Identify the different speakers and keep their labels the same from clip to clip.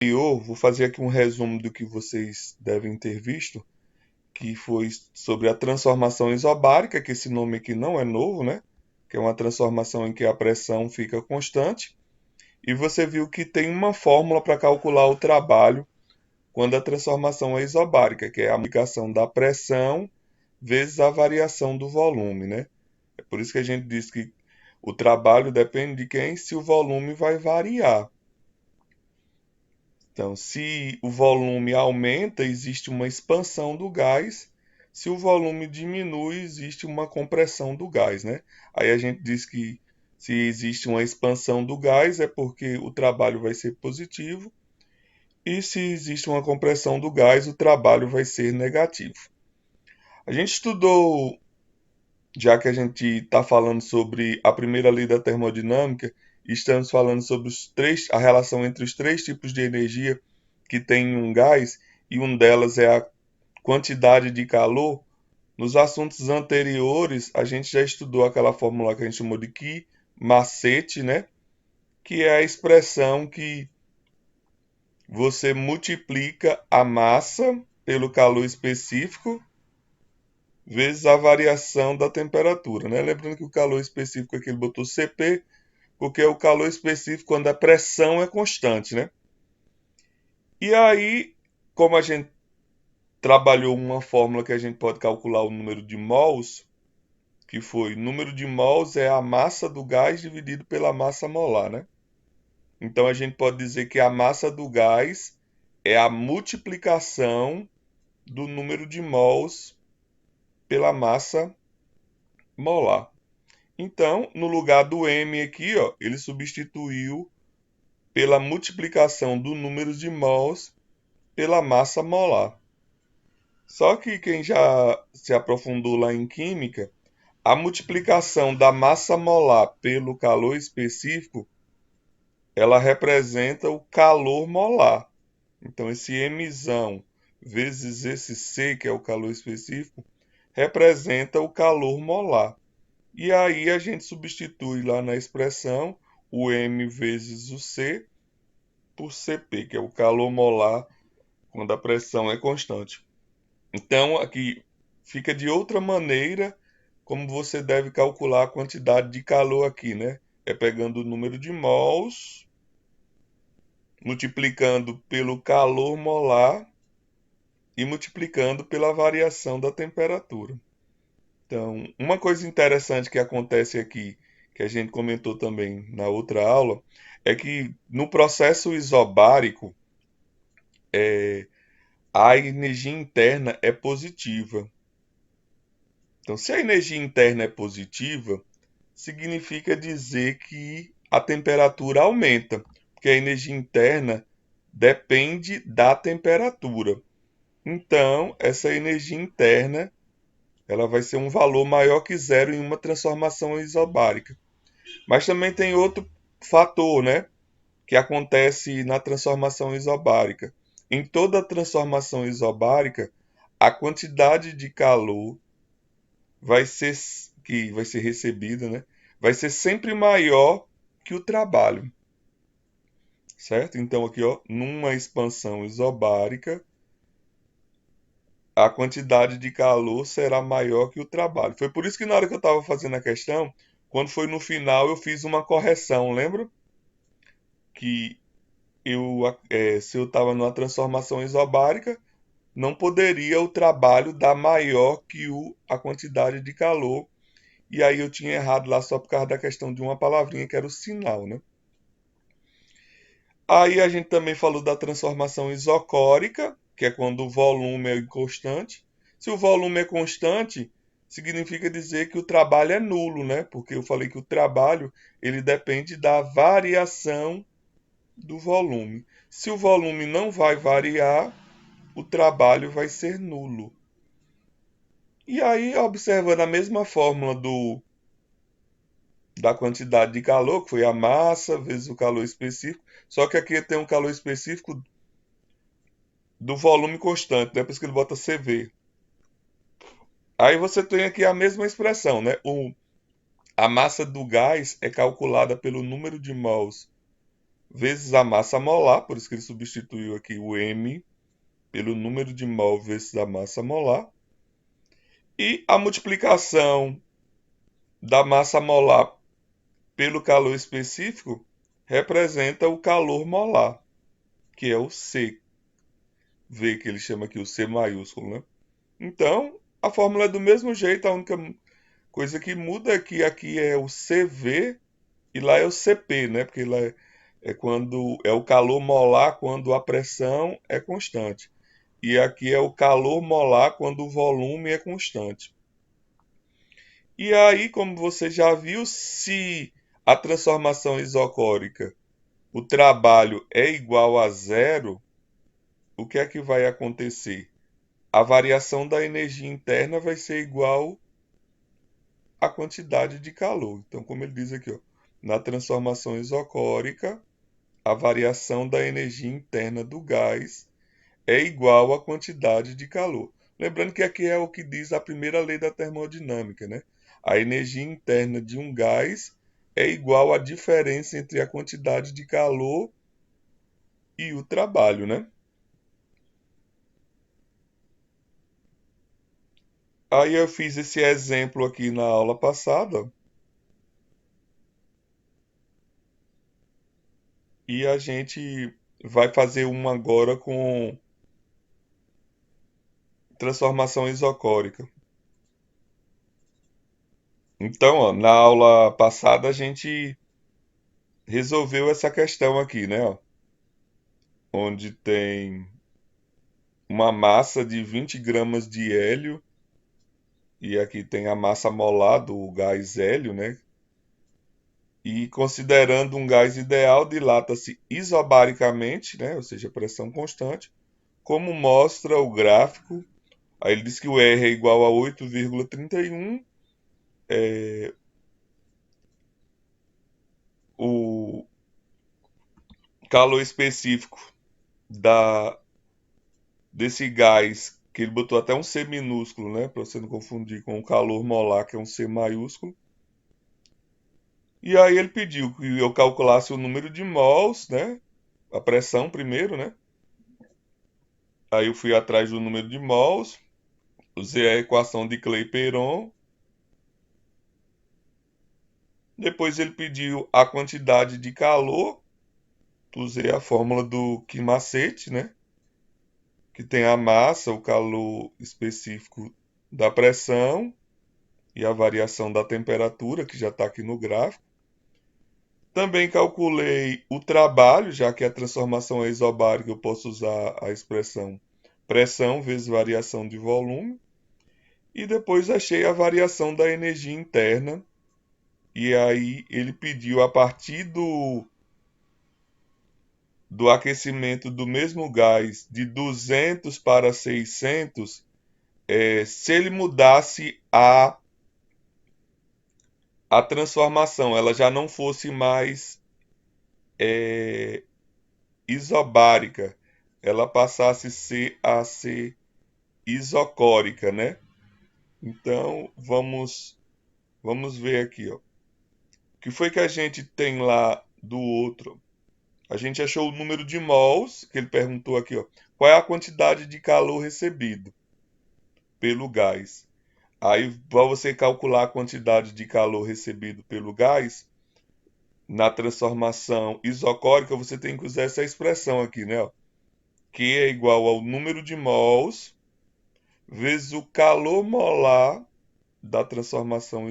Speaker 1: Eu vou fazer aqui um resumo do que vocês devem ter visto, que foi sobre a transformação isobárica, que esse nome aqui não é novo, né? Que é uma transformação em que a pressão fica constante. E você viu que tem uma fórmula para calcular o trabalho quando a transformação é isobárica, que é a aplicação da pressão vezes a variação do volume, né? É por isso que a gente diz que o trabalho depende de quem, se o volume vai variar. Então, se o volume aumenta, existe uma expansão do gás. Se o volume diminui, existe uma compressão do gás, né? Aí a gente diz que se existe uma expansão do gás é porque o trabalho vai ser positivo, e se existe uma compressão do gás, o trabalho vai ser negativo. A gente estudou, já que a gente está falando sobre a primeira lei da termodinâmica, estamos falando sobre a relação entre os três tipos de energia que tem em um gás, e um delas é a quantidade de calor. Nos assuntos anteriores, a gente já estudou aquela fórmula que a gente chamou de Ki macete, né? Que é a expressão que você multiplica a massa pelo calor específico vezes a variação da temperatura, né? Lembrando que o calor específico aqui ele botou Cp, porque é o calor específico quando a pressão é constante, né? E aí, como a gente trabalhou uma fórmula que a gente pode calcular o número de mols, que foi número de mols é a massa do gás dividido pela massa molar, né? Então a gente pode dizer que a massa do gás é a multiplicação do número de mols pela massa molar. Então, no lugar do m aqui, ó, ele substituiu pela multiplicação do número de mols pela massa molar. Só que quem já se aprofundou lá em química, a multiplicação da massa molar pelo calor específico, ela representa o calor molar. Então, esse mzão vezes esse C, que é o calor específico, representa o calor molar. E aí a gente substitui lá na expressão o M vezes o C por Cp, que é o calor molar quando a pressão é constante. Então, aqui fica de outra maneira como você deve calcular a quantidade de calor aqui, né? É pegando o número de mols, multiplicando pelo calor molar e multiplicando pela variação da temperatura. Então, uma coisa interessante que acontece aqui, que a gente comentou também na outra aula, é que no processo isobárico, a energia interna é positiva. Então, se a energia interna é positiva, significa dizer que a temperatura aumenta, porque a energia interna depende da temperatura. Então, essa energia interna ela vai ser um valor maior que zero em uma transformação isobárica. Mas também tem outro fator, né, que acontece na transformação isobárica. Em toda transformação isobárica, a quantidade de calor vai ser que vai ser recebida, né, vai ser sempre maior que o trabalho, certo? Então aqui, ó, numa expansão isobárica, a quantidade de calor será maior que o trabalho. Foi por isso que na hora que eu estava fazendo a questão, quando foi no final, eu fiz uma correção, lembra? Que se eu estava numa transformação isobárica, não poderia o trabalho dar maior que a quantidade de calor. E aí eu tinha errado lá só por causa da questão de uma palavrinha que era o sinal, né? Aí a gente também falou da transformação isocórica, que é quando o volume é constante. Se o volume é constante, significa dizer que o trabalho é nulo, né? Porque eu falei que o trabalho ele depende da variação do volume. Se o volume não vai variar, o trabalho vai ser nulo. E aí, observando a mesma fórmula da quantidade de calor, que foi a massa vezes o calor específico, só que aqui tem um calor específico do volume constante, né? Por isso que ele bota CV. Aí você tem aqui a mesma expressão, né? A massa do gás é calculada pelo número de mols vezes a massa molar, por isso que ele substituiu aqui o M pelo número de mol vezes a massa molar. E a multiplicação da massa molar pelo calor específico representa o calor molar, que é o C, V que ele chama aqui, o C maiúsculo, né? Então, a fórmula é do mesmo jeito, a única coisa que muda é que aqui é o CV e lá é o CP, né? Porque lá é quando é o calor molar quando a pressão é constante. E aqui é o calor molar quando o volume é constante. E aí, como você já viu, se a transformação isocórica, o trabalho é igual a zero, o que é que vai acontecer? A variação da energia interna vai ser igual à quantidade de calor. Então, como ele diz aqui, ó, na transformação isocórica, a variação da energia interna do gás é igual à quantidade de calor. Lembrando que aqui é o que diz a primeira lei da termodinâmica, né? A energia interna de um gás é igual à diferença entre a quantidade de calor e o trabalho, né? Aí eu fiz esse exemplo aqui na aula passada e a gente vai fazer uma agora com transformação isocórica. Então, ó, na aula passada a gente resolveu essa questão aqui, né? Ó, onde tem uma massa de 20 gramas de hélio, e aqui tem a massa molar do gás hélio, né? E considerando um gás ideal, dilata-se isobaricamente, né? Ou seja, pressão constante, como mostra o gráfico. Aí ele diz que o R é igual a 8,31, o calor específico da, desse gás, que ele botou até um C minúsculo, né? Para você não confundir com o calor molar, que é um C maiúsculo. E aí ele pediu que eu calculasse o número de mols, né? A pressão primeiro, né? Aí eu fui atrás do número de mols, usei a equação de Clapeyron. Depois ele pediu a quantidade de calor, usei a fórmula do Quimacete, né? Que tem a massa, o calor específico da pressão e a variação da temperatura, que já está aqui no gráfico. Também calculei o trabalho, já que a transformação é isobárica, eu posso usar a expressão pressão vezes variação de volume. E depois achei a variação da energia interna. E aí ele pediu, a partir do aquecimento do mesmo gás de 200 para 600, se ele mudasse a transformação, ela já não fosse mais é, isobárica, ela passasse a ser isocórica, né? Então, vamos ver aqui, ó. O que foi que a gente tem lá do outro? A gente achou o número de mols, que ele perguntou aqui, ó. Qual é a quantidade de calor recebido pelo gás? Aí, para você calcular a quantidade de calor recebido pelo gás, na transformação isocórica, você tem que usar essa expressão aqui, né? Ó. Q é igual ao número de mols vezes o calor molar da transformação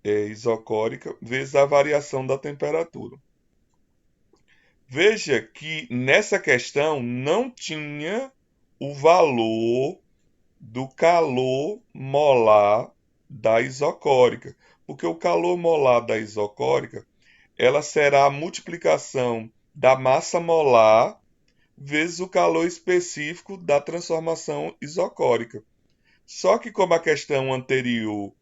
Speaker 1: isocórica vezes a variação da temperatura. Veja que nessa questão não tinha o valor do calor molar da isocórica, porque o calor molar da isocórica, ela será a multiplicação da massa molar vezes o calor específico da transformação isocórica. Só que como a questão anterior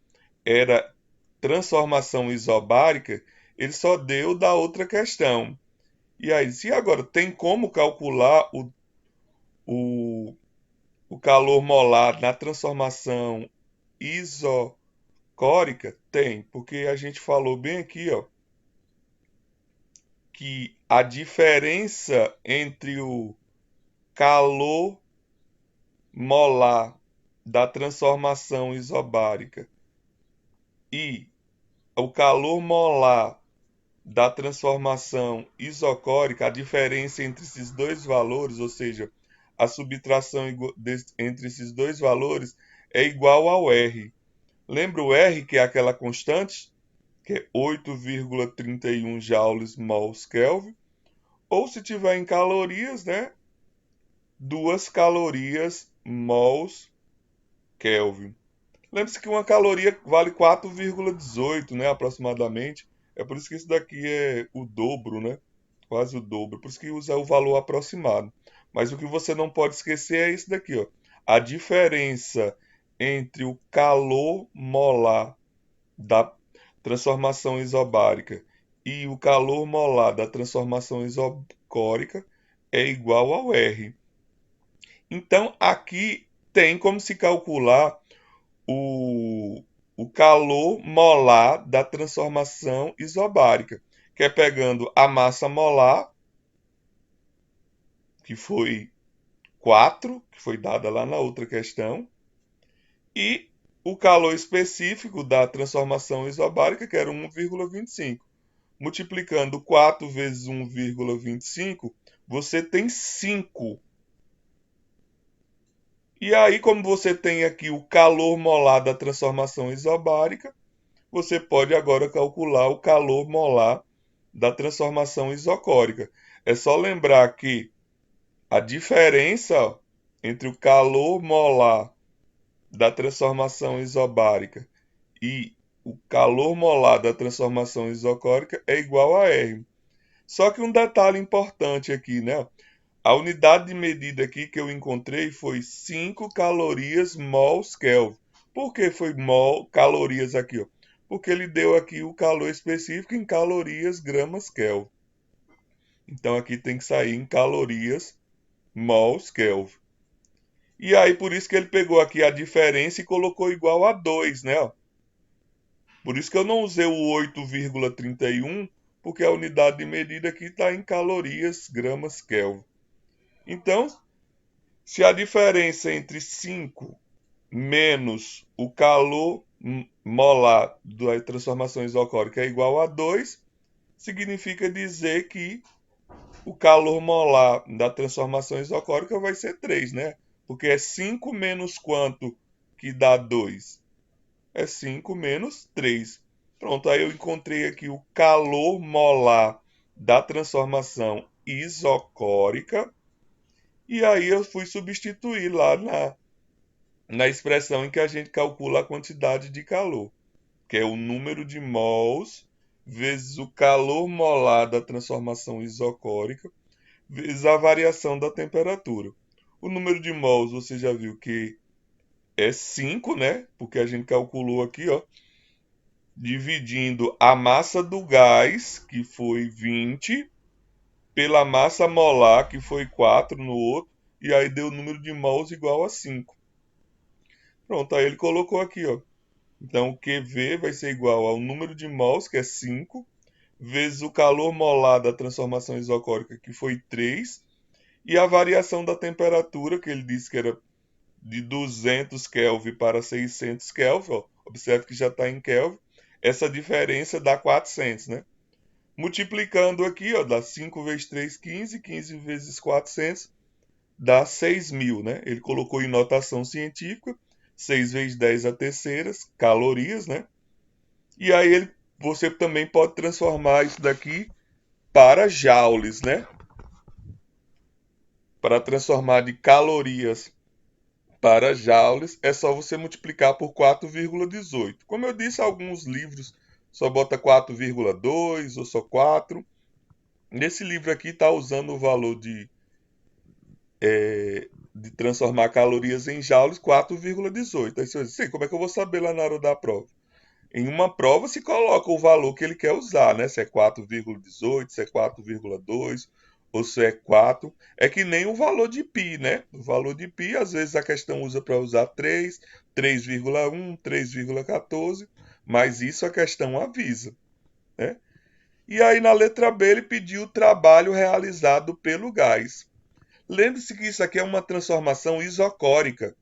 Speaker 1: era transformação isobárica, ele só deu da outra questão. E aí, se agora tem como calcular o, o calor molar na transformação isocórica? Tem, porque a gente falou bem aqui, ó, que a diferença entre o calor molar da transformação isobárica e o calor molar da transformação isocórica, a diferença entre esses dois valores, ou seja, a subtração entre esses dois valores é igual ao R. Lembra o R, que é aquela constante, que é 8,31 joules mols Kelvin, ou se tiver em calorias, né, 2 calorias mols Kelvin. Lembre-se que uma caloria vale 4,18, né, aproximadamente. É por isso que isso daqui é o dobro, né? Quase o dobro. Por isso que usa o valor aproximado. Mas o que você não pode esquecer é isso daqui, ó. A diferença entre o calor molar da transformação isobárica e o calor molar da transformação isocórica é igual ao R. Então, aqui tem como se calcular o, o calor molar da transformação isobárica, que é pegando a massa molar, que foi 4, que foi dada lá na outra questão, e o calor específico da transformação isobárica, que era 1,25. Multiplicando 4 vezes 1,25, você tem 5. E aí, como você tem aqui o calor molar da transformação isobárica, você pode agora calcular o calor molar da transformação isocórica. É só lembrar que a diferença entre o calor molar da transformação isobárica e o calor molar da transformação isocórica é igual a R. Só que um detalhe importante aqui, né? A unidade de medida aqui que eu encontrei foi 5 calorias mols Kelvin. Por que foi calorias aqui? Ó? Porque ele deu aqui o calor específico em calorias gramas Kelvin. Então aqui tem que sair em calorias mols Kelvin. E aí por isso que ele pegou aqui a diferença e colocou igual a 2, né? Por isso que eu não usei o 8,31, porque a unidade de medida aqui está em calorias gramas Kelvin. Então, se a diferença entre 5 menos o calor molar da transformação isocórica é igual a 2, significa dizer que o calor molar da transformação isocórica vai ser 3, né? Porque é 5 menos quanto que dá 2? É 5 menos 3. Pronto, aí eu encontrei aqui o calor molar da transformação isocórica. E aí eu fui substituir lá na expressão em que a gente calcula a quantidade de calor, que é o número de mols vezes o calor molar da transformação isocórica vezes a variação da temperatura. O número de mols você já viu que é 5, né? Porque a gente calculou aqui, ó, dividindo a massa do gás, que foi 20, pela massa molar, que foi 4 no outro, e aí deu o número de mols igual a 5. Pronto, aí ele colocou aqui, ó. Então, o QV vai ser igual ao número de mols, que é 5, vezes o calor molar da transformação isocórica, que foi 3, e a variação da temperatura, que ele disse que era de 200 Kelvin para 600 Kelvin, ó. Observe que já está em Kelvin. Essa diferença dá 400, né? Multiplicando aqui, ó, dá 5 vezes 3, 15, 15 vezes 400, dá 6.000, né? Ele colocou em notação científica, 6 vezes 10 a terceiras, calorias, né? E aí você também pode transformar isso daqui para joules, né? Para transformar de calorias para joules, é só você multiplicar por 4,18. Como eu disse, alguns livros só bota 4,2 ou só 4. Nesse livro aqui está usando o valor de transformar calorias em joules 4,18. Aí você diz, sim, como é que eu vou saber lá na hora da prova? Em uma prova se coloca o valor que ele quer usar, né? Se é 4,18, se é 4,2 ou se é 4. É que nem o valor de π, né? O valor de π, às vezes a questão usa para usar 3, 3,1, 3,14, mas isso a questão avisa, né? E aí na letra B ele pediu o trabalho realizado pelo gás. Lembre-se que isso aqui é uma transformação isocórica.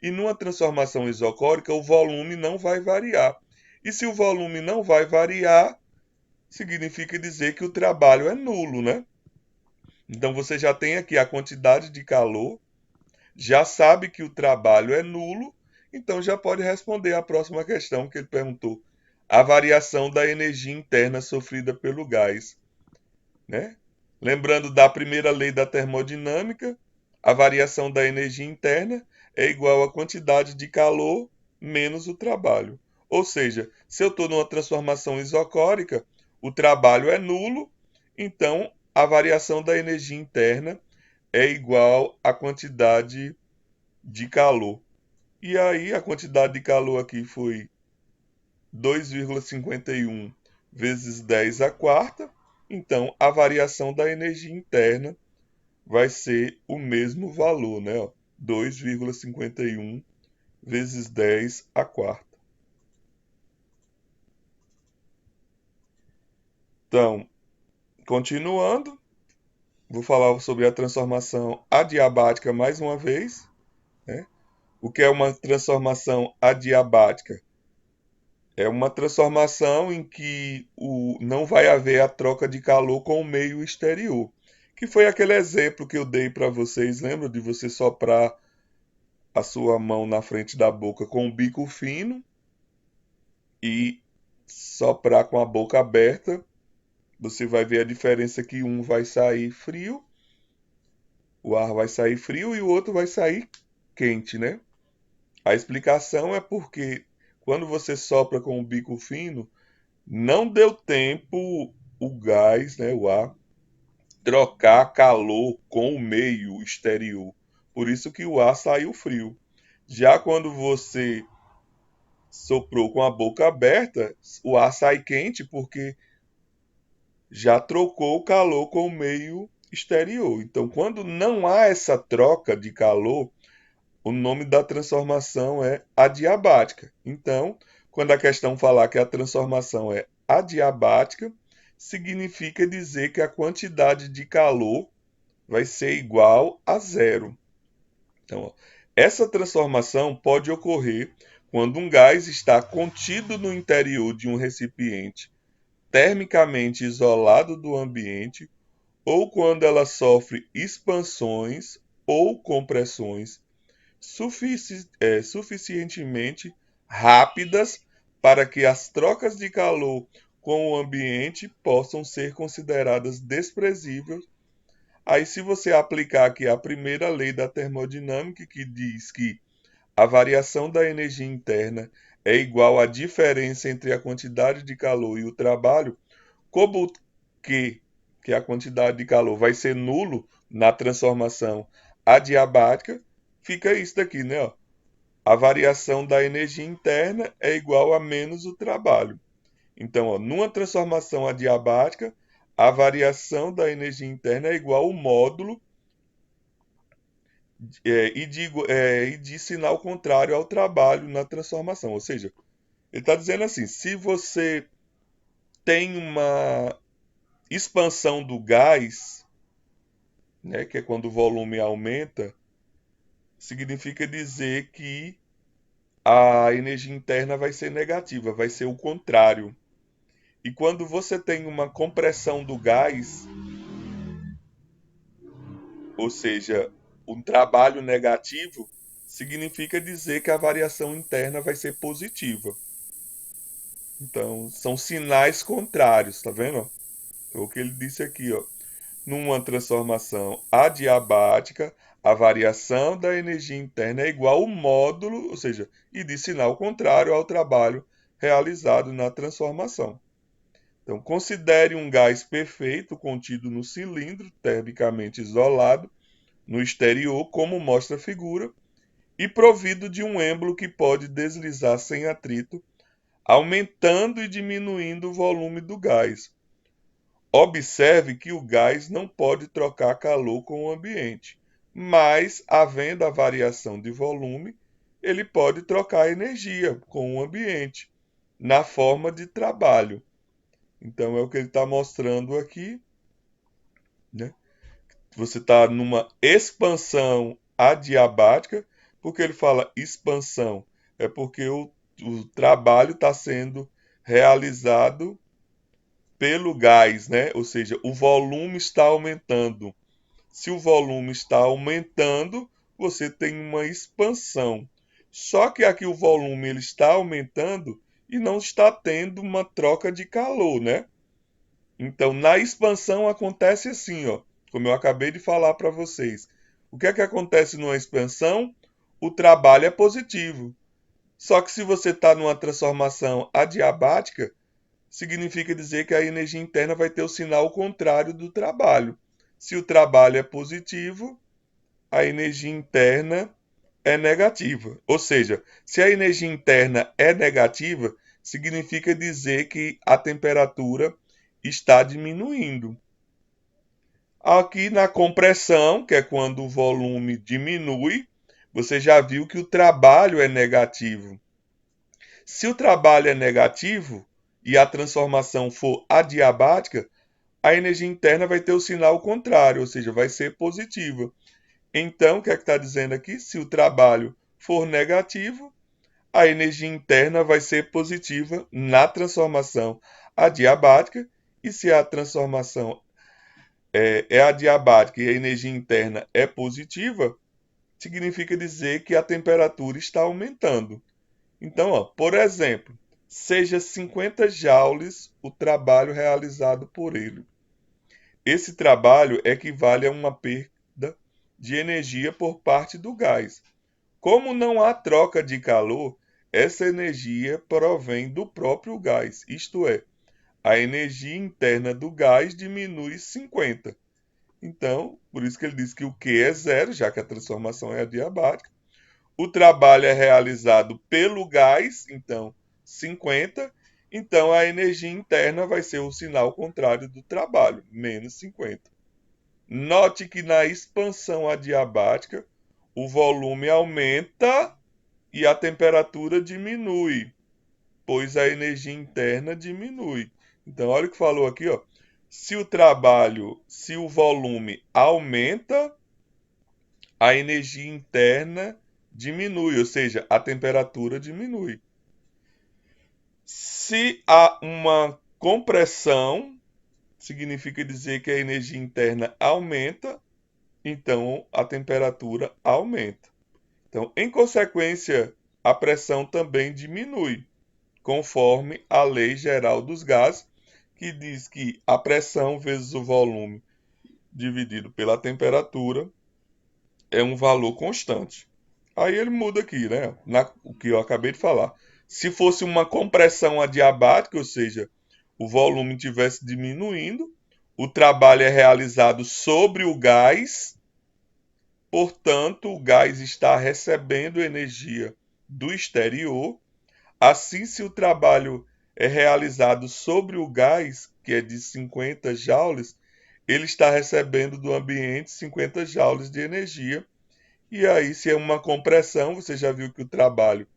Speaker 1: E numa transformação isocórica o volume não vai variar. E se o volume não vai variar, significa dizer que o trabalho é nulo, né? Então você já tem aqui a quantidade de calor, já sabe que o trabalho é nulo, então já pode responder a próxima questão que ele perguntou. A variação da energia interna sofrida pelo gás, né? Lembrando da primeira lei da termodinâmica, a variação da energia interna é igual à quantidade de calor menos o trabalho. Ou seja, se eu estou numa transformação isocórica, o trabalho é nulo, então a variação da energia interna é igual à quantidade de calor. E aí a quantidade de calor aqui foi 2,51 vezes 10 à quarta. Então a variação da energia interna vai ser o mesmo valor, né? 2,51 vezes 10 à quarta. Então, continuando, vou falar sobre a transformação adiabática mais uma vez, né? O que é uma transformação adiabática? É uma transformação em que não vai haver a troca de calor com o meio exterior. Que foi aquele exemplo que eu dei para vocês, lembra de você soprar a sua mão na frente da boca com o bico fino e soprar com a boca aberta. Você vai ver a diferença que um vai sair frio, o ar vai sair frio e o outro vai sair quente, né? A explicação é porque quando você sopra com o bico fino, não deu tempo o gás, né, o ar, trocar calor com o meio exterior. Por isso que o ar saiu frio. Já quando você soprou com a boca aberta, o ar sai quente porque já trocou o calor com o meio exterior. Então, quando não há essa troca de calor, o nome da transformação é adiabática. Então, quando a questão falar que a transformação é adiabática, significa dizer que a quantidade de calor vai ser igual a zero. Então, ó, essa transformação pode ocorrer quando um gás está contido no interior de um recipiente termicamente isolado do ambiente ou quando ela sofre expansões ou compressões suficientemente rápidas para que as trocas de calor com o ambiente possam ser consideradas desprezíveis. Aí, se você aplicar aqui a primeira lei da termodinâmica, que diz que a variação da energia interna é igual à diferença entre a quantidade de calor e o trabalho, como que a quantidade de calor vai ser nulo na transformação adiabática, fica isso daqui, né? Ó. A variação da energia interna é igual a menos o trabalho. Então, ó, numa transformação adiabática, a variação da energia interna é igual ao módulo e de sinal contrário ao trabalho na transformação. Ou seja, ele está dizendo assim: se você tem uma expansão do gás, né, que é quando o volume aumenta, significa dizer que a energia interna vai ser negativa, vai ser o contrário. E quando você tem uma compressão do gás, ou seja, um trabalho negativo, significa dizer que a variação interna vai ser positiva. Então, são sinais contrários, tá vendo? É o que ele disse aqui, ó. Numa transformação adiabática, a variação da energia interna é igual ao módulo, ou seja, e de sinal contrário ao trabalho realizado na transformação. Então, considere um gás perfeito contido no cilindro, termicamente isolado, no exterior, como mostra a figura, e provido de um êmbolo que pode deslizar sem atrito, aumentando e diminuindo o volume do gás. Observe que o gás não pode trocar calor com o ambiente, mas, havendo a variação de volume, ele pode trocar energia com o ambiente, na forma de trabalho. Então é o que ele está mostrando aqui, né? Você está numa expansão adiabática. Porque ele fala expansão? É porque o trabalho está sendo realizado pelo gás, né? Ou seja, o volume está aumentando. Se o volume está aumentando, você tem uma expansão. Só que aqui o volume ele está aumentando e não está tendo uma troca de calor, né? Então, na expansão acontece assim, ó, como eu acabei de falar para vocês. O que é que acontece numa expansão? O trabalho é positivo. Só que se você está numa transformação adiabática, significa dizer que a energia interna vai ter o sinal contrário do trabalho. Se o trabalho é positivo, a energia interna é negativa. Ou seja, se a energia interna é negativa, significa dizer que a temperatura está diminuindo. Aqui na compressão, que é quando o volume diminui, você já viu que o trabalho é negativo. Se o trabalho é negativo e a transformação for adiabática, a energia interna vai ter o sinal contrário, ou seja, vai ser positiva. Então, o que é que está dizendo aqui? Se o trabalho for negativo, a energia interna vai ser positiva na transformação adiabática, e se a transformação é adiabática e a energia interna é positiva, significa dizer que a temperatura está aumentando. Então, ó, por exemplo, seja 50 joules o trabalho realizado por ele. Esse trabalho equivale a uma perda de energia por parte do gás. Como não há troca de calor, essa energia provém do próprio gás, isto é, a energia interna do gás diminui 50. Então, por isso que ele diz que o Q é zero, já que a transformação é adiabática. O trabalho é realizado pelo gás, então 50. Então a energia interna vai ser o sinal contrário do trabalho, menos 50. Note que na expansão adiabática, o volume aumenta e a temperatura diminui, pois a energia interna diminui. Então, olha o que falou aqui, ó. Se o volume aumenta, a energia interna diminui, ou seja, a temperatura diminui. Se há uma compressão, significa dizer que a energia interna aumenta, então a temperatura aumenta. Então, em consequência, a pressão também diminui, conforme a lei geral dos gases, que diz que a pressão vezes o volume dividido pela temperatura é um valor constante. Aí ele muda aqui, né? O que eu acabei de falar. Se fosse uma compressão adiabática, ou seja, o volume estivesse diminuindo, o trabalho é realizado sobre o gás, portanto, o gás está recebendo energia do exterior. Assim, se o trabalho é realizado sobre o gás, que é de 50 joules, ele está recebendo do ambiente 50 joules de energia. E aí, se é uma compressão, você já viu que o trabalho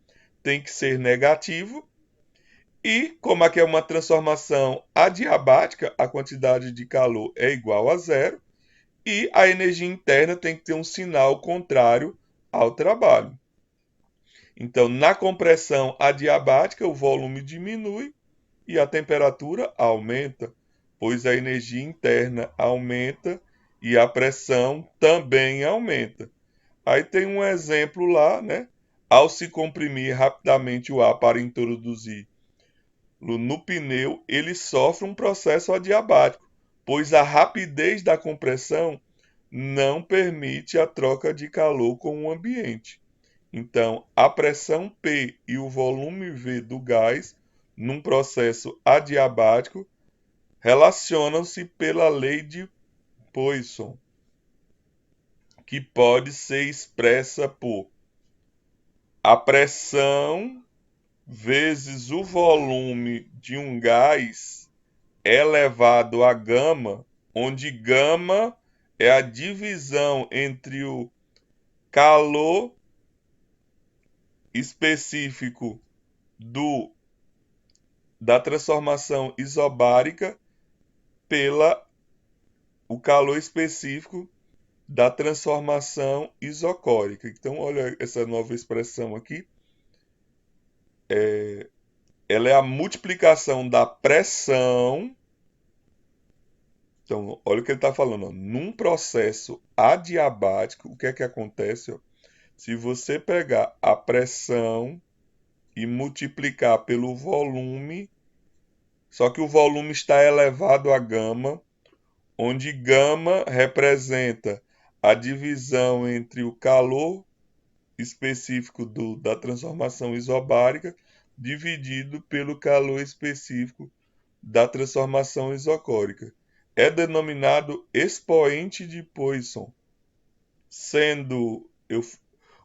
Speaker 1: tem que ser negativo. E, como aqui é uma transformação adiabática, a quantidade de calor é igual a zero. E a energia interna tem que ter um sinal contrário ao trabalho. Então, na compressão adiabática, o volume diminui e a temperatura aumenta, pois a energia interna aumenta e a pressão também aumenta. Aí tem um exemplo lá, né? Ao se comprimir rapidamente o ar para introduzir no pneu, ele sofre um processo adiabático, pois a rapidez da compressão não permite a troca de calor com o ambiente. Então, a pressão P e o volume V do gás, num processo adiabático, relacionam-se pela lei de Poisson, que pode ser expressa por a pressão vezes o volume de um gás elevado a gama, onde gama é a divisão entre o calor específico do da transformação isobárica pela o calor específico da transformação isocórica. Então, olha essa nova expressão aqui. Ela é a multiplicação da pressão. Então, olha o que ele está falando. Ó. Num processo adiabático, o que é que acontece? Ó? Se você pegar a pressão e multiplicar pelo volume, só que o volume está elevado a gama, onde gama representa a divisão entre o calor específico da transformação isobárica dividido pelo calor específico da transformação isocórica. É denominado expoente de Poisson, sendo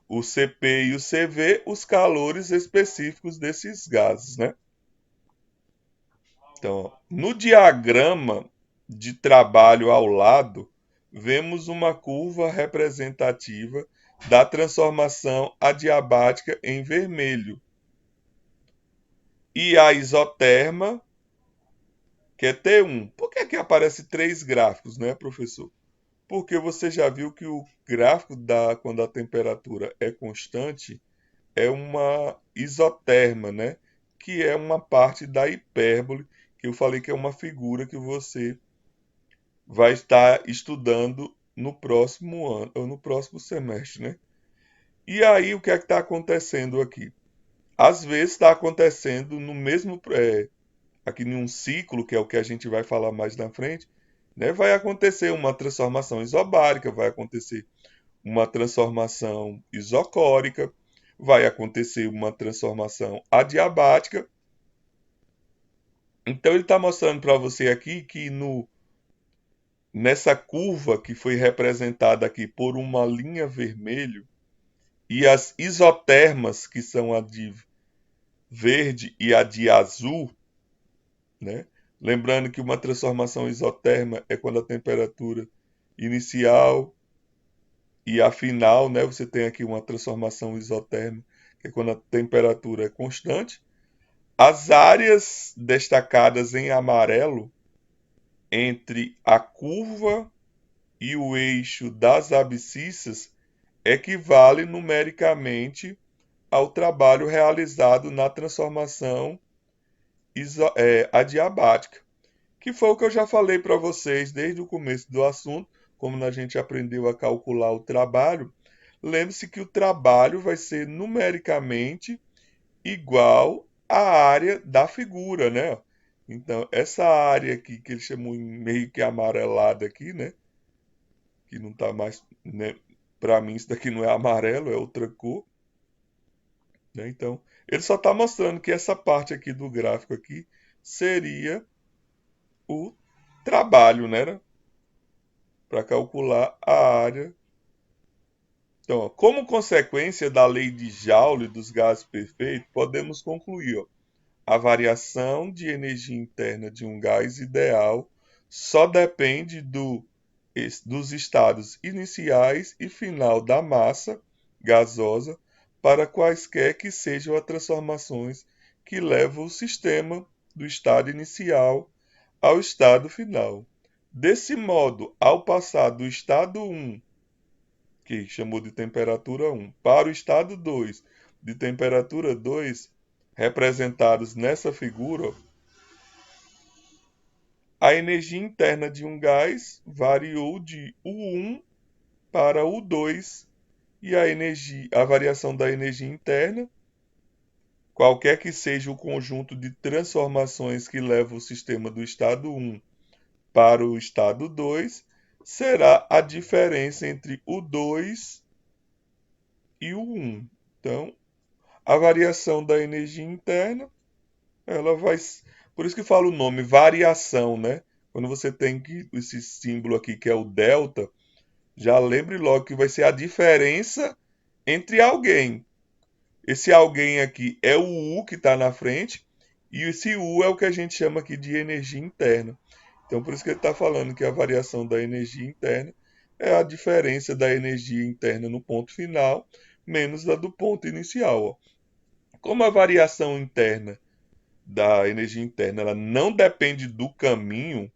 Speaker 1: o Cp e o Cv os calores específicos desses gases, né? Então, no diagrama de trabalho ao lado, vemos uma curva representativa da transformação adiabática em vermelho. E a isoterma, que é T1. Por que aqui aparece três gráficos, né, professor? Porque você já viu que o gráfico quando a temperatura é constante é uma isoterma, né? Que é uma parte da hipérbole, que eu falei que é uma figura que você vai estar estudando no próximo ano, ou no próximo semestre, né? E aí, o que é que está acontecendo aqui? Às vezes está acontecendo no mesmo, aqui em um ciclo, que é o que a gente vai falar mais na frente, né? Vai acontecer uma transformação isobárica, vai acontecer uma transformação isocórica, vai acontecer uma transformação adiabática. Então ele está mostrando para você aqui que nessa curva que foi representada aqui por uma linha vermelha e as isotermas, que são a de verde e a de azul, né? Lembrando que uma transformação isoterma é quando a temperatura inicial e a final, né? Você tem aqui uma transformação isotérmica, que é quando a temperatura é constante. As áreas destacadas em amarelo entre a curva e o eixo das abscissas equivale numericamente ao trabalho realizado na transformação adiabática, que foi o que eu já falei para vocês desde o começo do assunto, como a gente aprendeu a calcular o trabalho. Lembre-se que o trabalho vai ser numericamente igual à área da figura, né? Então, essa área aqui que ele chamou meio que amarelada aqui, né? Que não está mais, né? Para mim isso daqui não é amarelo, é outra cor, né? Então, ele só está mostrando que essa parte aqui do gráfico aqui seria o trabalho, né? Para calcular a área. Então, ó, como consequência da lei de Joule dos gases perfeitos, podemos concluir, ó, a variação de energia interna de um gás ideal só depende dos estados iniciais e final da massa gasosa para quaisquer que sejam as transformações que levam o sistema do estado inicial ao estado final. Desse modo, ao passar do estado 1, que chamou de temperatura 1, para o estado 2, de temperatura 2, representados nessa figura, a energia interna de um gás variou de U1 para U2 e a variação da energia interna, qualquer que seja o conjunto de transformações que leva o sistema do estado 1 para o estado 2, será a diferença entre o 2 e o 1. Então, a variação da energia interna, ela vai. Por isso que fala o nome variação, né? Quando você tem esse símbolo aqui, que é o delta, já lembre logo que vai ser a diferença entre alguém. Esse alguém aqui é o U que está na frente, e esse U é o que a gente chama aqui de energia interna. Então, por isso que ele está falando que a variação da energia interna é a diferença da energia interna no ponto final menos a do ponto inicial. Ó. Como a variação interna da energia interna ela não depende do caminho,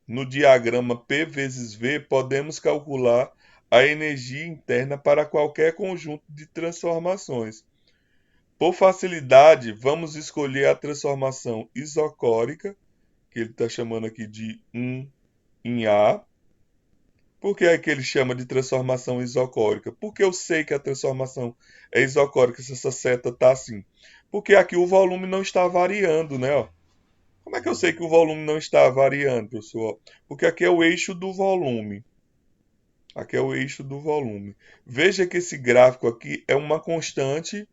Speaker 1: no diagrama P vezes V, podemos calcular a energia interna para qualquer conjunto de transformações. Por facilidade, vamos escolher a transformação isocórica, que ele está chamando aqui de 1 em A. Por que é que ele chama de transformação isocórica? Porque eu sei que a transformação é isocórica se essa seta está assim. Porque aqui o volume não está variando, né? Ó. Como é que eu sei que o volume não está variando, pessoal? Porque aqui é o eixo do volume. Aqui é o eixo do volume. Veja que esse gráfico aqui é uma constante,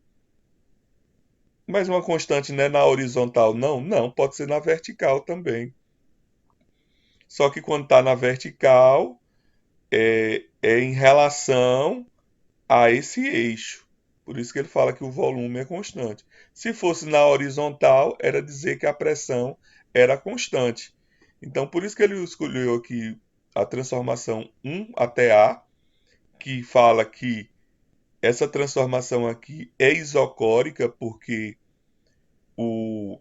Speaker 1: mas uma constante não é na horizontal, não? Não, pode ser na vertical também. Só que quando está na vertical, é em relação a esse eixo. Por isso que ele fala que o volume é constante. Se fosse na horizontal, era dizer que a pressão era constante. Então, por isso que ele escolheu aqui a transformação 1 até A, que fala que essa transformação aqui é isocórica, porque o,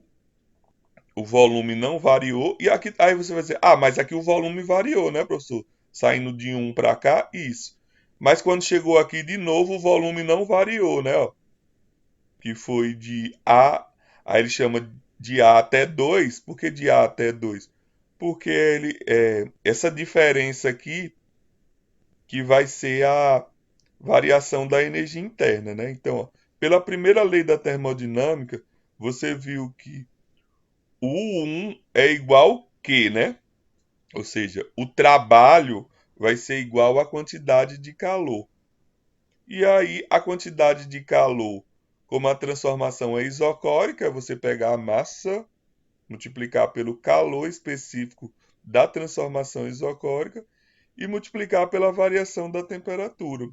Speaker 1: o volume não variou. E aqui, aí você vai dizer, mas aqui o volume variou, né, professor? Saindo de 1 para cá, isso. Mas quando chegou aqui de novo, o volume não variou, né? Ó, que foi de A, aí ele chama de A até 2. Por que de A até 2? Porque essa diferença aqui que vai ser a variação da energia interna, né? Então, ó, pela primeira lei da termodinâmica, você viu que o U1 é igual Q, né? Ou seja, o trabalho vai ser igual à quantidade de calor. E aí, a quantidade de calor, como a transformação é isocórica, é você pegar a massa, multiplicar pelo calor específico da transformação isocórica e multiplicar pela variação da temperatura.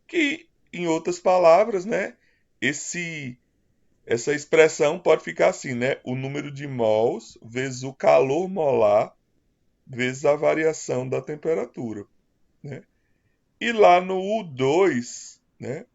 Speaker 1: Que, em outras palavras, né, essa expressão pode ficar assim, né? O número de mols vezes o calor molar vezes a variação da temperatura, né? E lá no U2, né?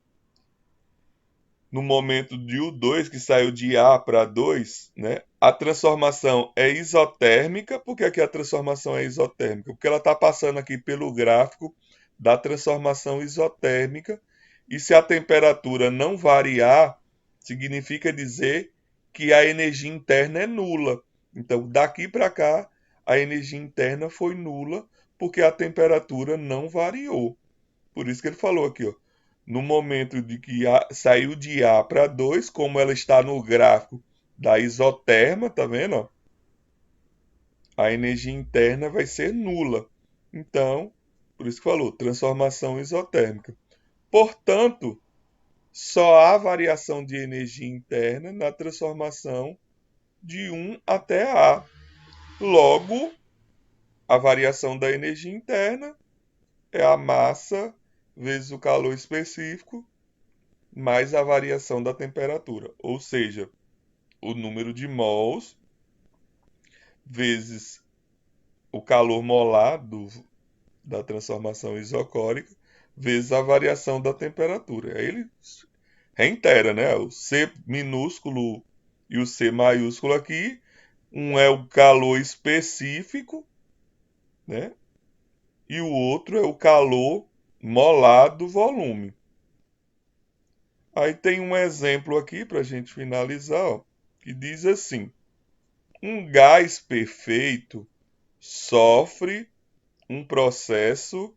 Speaker 1: No momento de U2, que saiu de A para 2, né? A transformação é isotérmica. Por que aqui a transformação é isotérmica? Porque ela está passando aqui pelo gráfico da transformação isotérmica. E se a temperatura não variar, significa dizer que a energia interna é nula. Então, daqui para cá, a energia interna foi nula, porque a temperatura não variou. Por isso que ele falou aqui, ó, no momento de que saiu de A para 2, como ela está no gráfico da isoterma, tá vendo? Ó? A energia interna vai ser nula. Então, por isso que falou, transformação isotérmica. Portanto, só há variação de energia interna na transformação de 1 até A. Logo, a variação da energia interna é a massa vezes o calor específico mais a variação da temperatura, ou seja, o número de mols vezes o calor molar da transformação isocórica vezes a variação da temperatura. Aí ele reitera, né? O C minúsculo e o C maiúsculo aqui, um é o calor específico, né? E o outro é o calor molar do volume. Aí tem um exemplo aqui para a gente finalizar, ó, que diz assim: um gás perfeito sofre um processo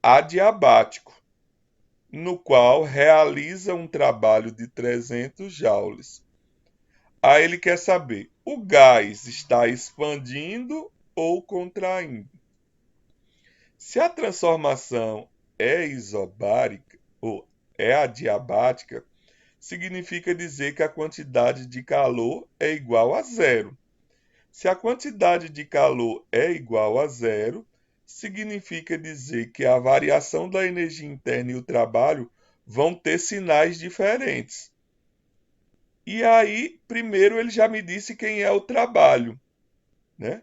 Speaker 1: adiabático, no qual realiza um trabalho de 300 joules. Aí ele quer saber, o gás está expandindo ou contraindo? Se a transformação é isobárica ou é adiabática, significa dizer que a quantidade de calor é igual a zero. Se a quantidade de calor é igual a zero, significa dizer que a variação da energia interna e o trabalho vão ter sinais diferentes. E aí, primeiro ele já me disse quem é o trabalho, né?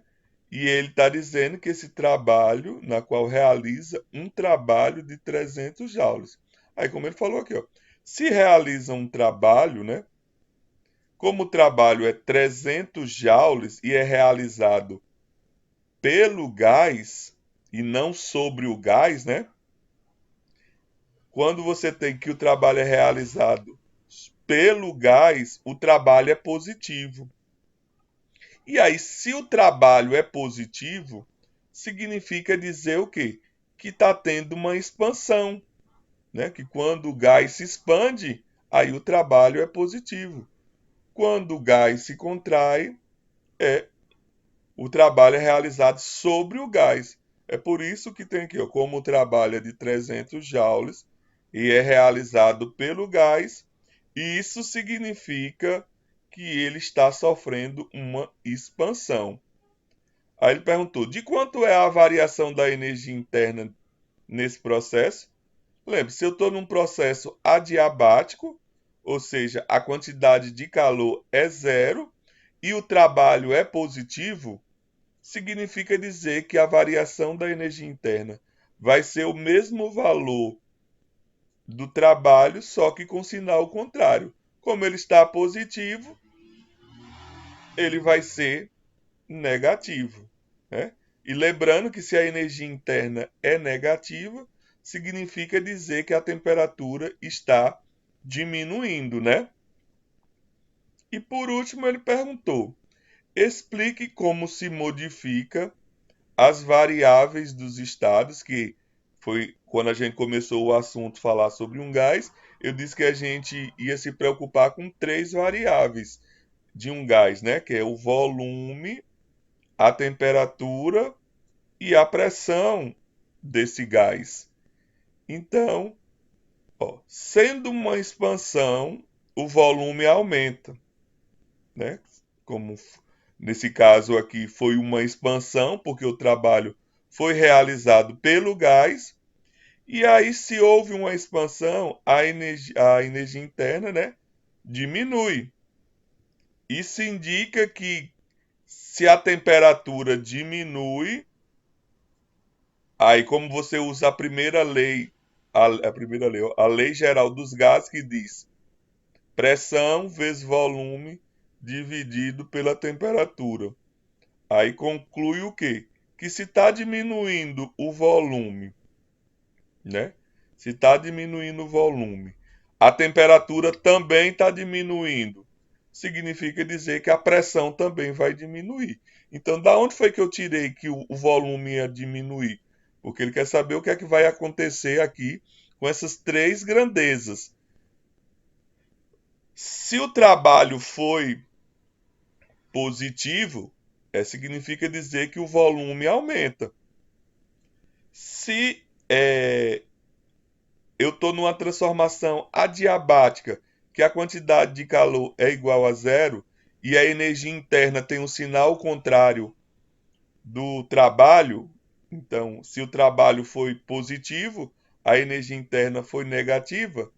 Speaker 1: E ele está dizendo que esse trabalho, na qual realiza um trabalho de 300 joules. Aí, como ele falou aqui, ó, se realiza um trabalho, né? como o trabalho é 300 joules e é realizado pelo gás e não sobre o gás, né? Quando você tem que o trabalho é realizado pelo gás, o trabalho é positivo. E aí, se o trabalho é positivo, significa dizer o quê? Que está tendo uma expansão, né? Que quando o gás se expande, aí o trabalho é positivo. Quando o gás se contrai, o trabalho é realizado sobre o gás. É por isso que tem aqui, ó, como o trabalho é de 300 joules e é realizado pelo gás, isso significa que ele está sofrendo uma expansão. Aí ele perguntou: de quanto é a variação da energia interna nesse processo? Lembre, se eu estou num processo adiabático, ou seja, a quantidade de calor é zero e o trabalho é positivo, significa dizer que a variação da energia interna vai ser o mesmo valor do trabalho, só que com sinal contrário. Como ele está positivo, ele vai ser negativo, né? E lembrando que se a energia interna é negativa, significa dizer que a temperatura está diminuindo, né? E por último ele perguntou: explique como se modifica as variáveis dos estados, que foi quando a gente começou o assunto falar sobre um gás, eu disse que a gente ia se preocupar com três variáveis de um gás, né? Que é o volume, a temperatura e a pressão desse gás. Então, ó, sendo uma expansão, o volume aumenta, né? Como nesse caso aqui foi uma expansão, porque o trabalho foi realizado pelo gás. E aí, se houve uma expansão, a energia interna, né, diminui. Isso indica que se a temperatura diminui, aí como você usa a primeira lei, a lei geral dos gases que diz pressão vezes volume dividido pela temperatura. Aí conclui o quê? Que se está diminuindo o volume, né? Se está diminuindo o volume, a temperatura também está diminuindo. Significa dizer que a pressão também vai diminuir. Então, da onde foi que eu tirei que o volume ia diminuir? Porque ele quer saber o que é que vai acontecer aqui com essas três grandezas. Se o trabalho foi positivo, significa dizer que o volume aumenta. Se eu estou numa transformação adiabática, que a quantidade de calor é igual a zero, e a energia interna tem um sinal contrário do trabalho, então, se o trabalho foi positivo, a energia interna foi negativa.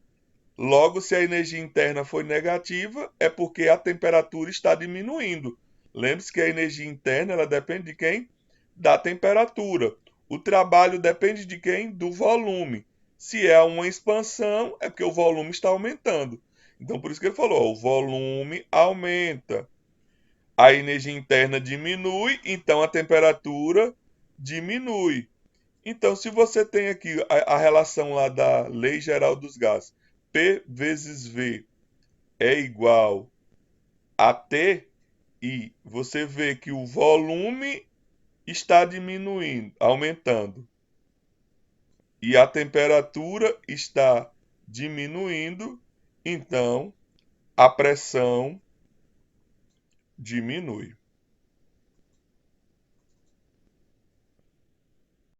Speaker 1: Logo, se a energia interna foi negativa, é porque a temperatura está diminuindo. Lembre-se que a energia interna ela depende de quem? Da temperatura. O trabalho depende de quem? Do volume. Se é uma expansão, é porque o volume está aumentando. Então, por isso que ele falou, ó, o volume aumenta. A energia interna diminui, então a temperatura diminui. Então, se você tem aqui a relação lá da Lei Geral dos Gases, P vezes V é igual a T, e você vê que o volume está diminuindo, aumentando, e a temperatura está diminuindo, então a pressão diminui.